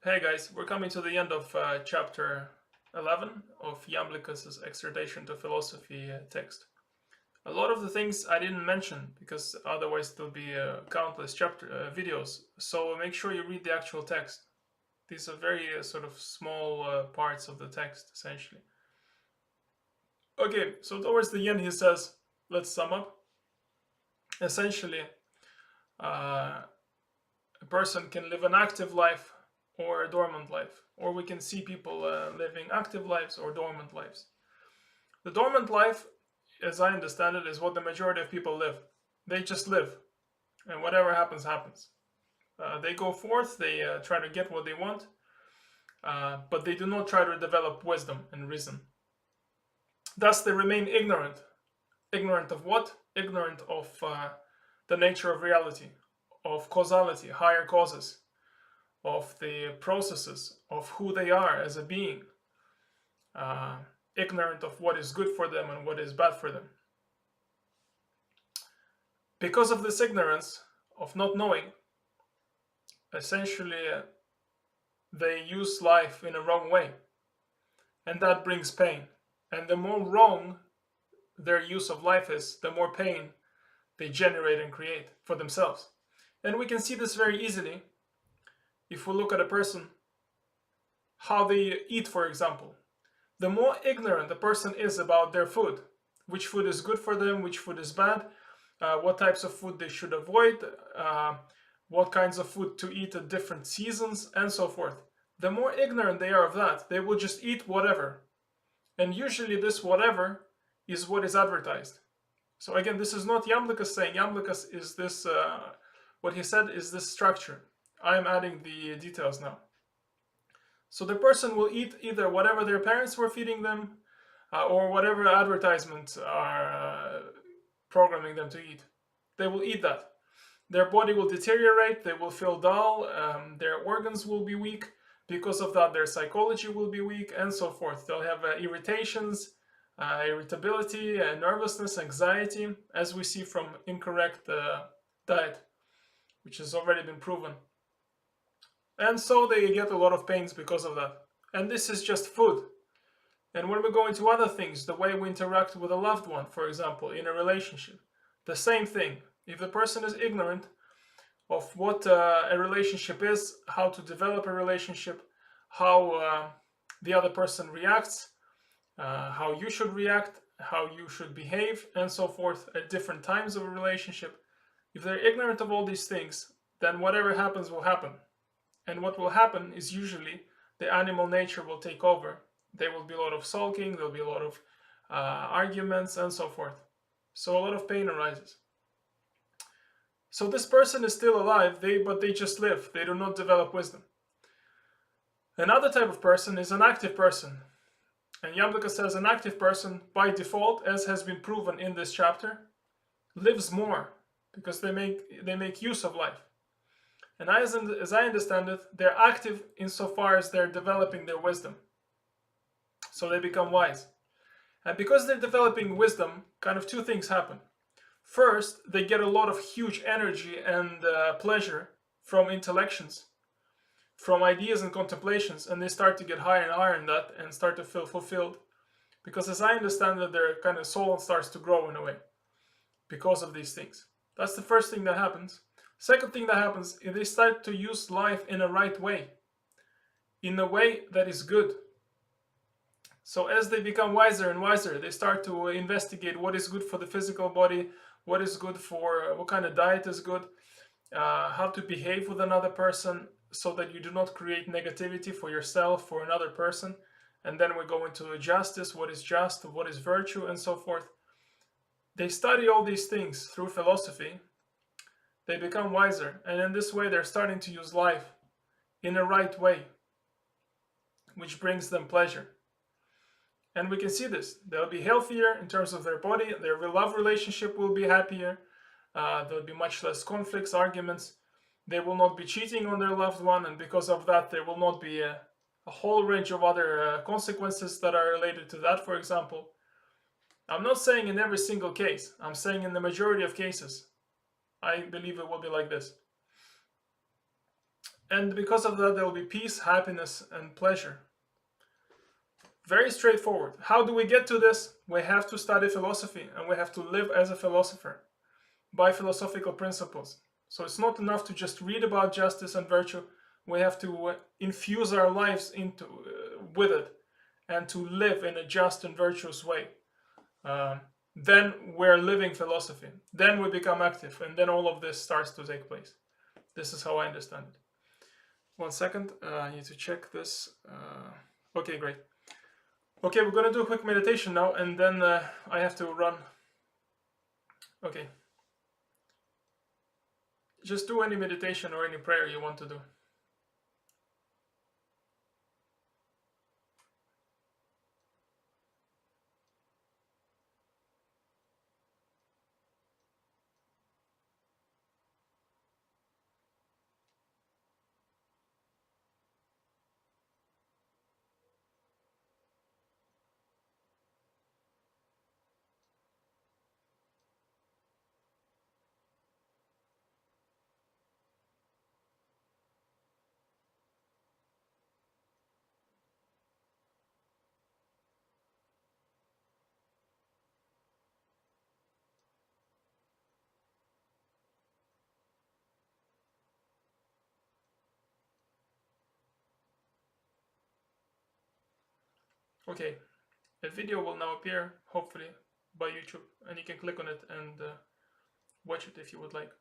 Hey guys, we're coming to the end of chapter 11 of Iamblichus' Exhortation to Philosophy text. A lot of the things I didn't mention because otherwise there'll be countless chapter videos. So make sure you read the actual text. These are very sort of small parts of the text, essentially. Okay, so towards the end he says, let's sum up. Essentially, uh, a person can live an active life or a dormant life, or we can see people living active lives or dormant lives. The dormant life, as I understand it, is what the majority of people live. They just live, and whatever happens, happens. They go forth, they try to get what they want, but they do not try to develop wisdom and reason. Thus, they remain ignorant. Ignorant of what? Ignorant of the nature of reality, of causality, higher causes, of the processes of who they are as a being, ignorant of what is good for them and what is bad for them. Because of this ignorance of not knowing, essentially they use life in a wrong way, and that brings pain. And the more wrong their use of life is, the more pain they generate and create for themselves. And we can see this very easily if we look at a person, how they eat, for example. The more ignorant a person is about their food, which food is good for them, which food is bad, what types of food they should avoid, what kinds of food to eat at different seasons, and so forth. The more ignorant they are of that, they will just eat whatever. And usually this whatever is what is advertised. So again, this is not Iamblichus saying. Iamblichus is this, what he said is this structure. I am adding the details now. So the person will eat either whatever their parents were feeding them or whatever advertisements are programming them to eat. They will eat that. Their body will deteriorate, they will feel dull, their organs will be weak. Because of that, their psychology will be weak, and so forth. They'll have irritations, irritability, nervousness, anxiety, as we see from incorrect diet, which has already been proven. And so they get a lot of pains because of that. And this is just food. And when we go into other things, the way we interact with a loved one, for example, in a relationship, the same thing. If the person is ignorant of what a relationship is, how to develop a relationship, how the other person reacts, how you should react, how you should behave, and so forth at different times of a relationship. If they're ignorant of all these things, then whatever happens will happen. And what will happen is usually the animal nature will take over. There will be a lot of sulking, there'll be a lot of arguments, and so forth. So a lot of pain arises. So this person is still alive, but they just live. They do not develop wisdom. Another type of person is an active person. And Iamblichus says an active person, by default, as has been proven in this chapter, lives more because they make use of life. And as I understand it, they're active insofar as they're developing their wisdom. So they become wise. And because they're developing wisdom, kind of two things happen. First, they get a lot of huge energy and pleasure from intellections, from ideas and contemplations, and they start to get higher and higher in that and start to feel fulfilled. Because as I understand it, their kind of soul starts to grow in a way because of these things. That's the first thing that happens. Second thing that happens is they start to use life in a right way, in a way that is good. So as they become wiser and wiser, they start to investigate what is good for the physical body, what is good for, what kind of diet is good, how to behave with another person so that you do not create negativity for yourself, for another person. And then we go into justice, what is just, what is virtue, and so forth. They study all these things through philosophy. They become wiser. And in this way, they're starting to use life in a right way, which brings them pleasure. And we can see this. They'll be healthier in terms of their body. Their love relationship will be happier. There'll be much less conflicts, arguments. They will not be cheating on their loved one. And because of that, there will not be a whole range of other consequences that are related to that, for example. I'm not saying in every single case. I'm saying in the majority of cases. I believe it will be like this. And because of that, there will be peace, happiness, and pleasure. Very straightforward. How do we get to this? We have to study philosophy and we have to live as a philosopher by philosophical principles. So it's not enough to just read about justice and virtue. We have to infuse our lives into with it and to live in a just and virtuous way. Then we're living philosophy. Then we become active, and then all of this starts to take place. This is how I understand it. 1 second, I need to check this. Okay, great. Okay, we're gonna do a quick meditation now, and then I have to run. Okay. Just do any meditation or any prayer you want to do. Okay, a video will now appear, hopefully, by YouTube, and you can click on it and watch it if you would like.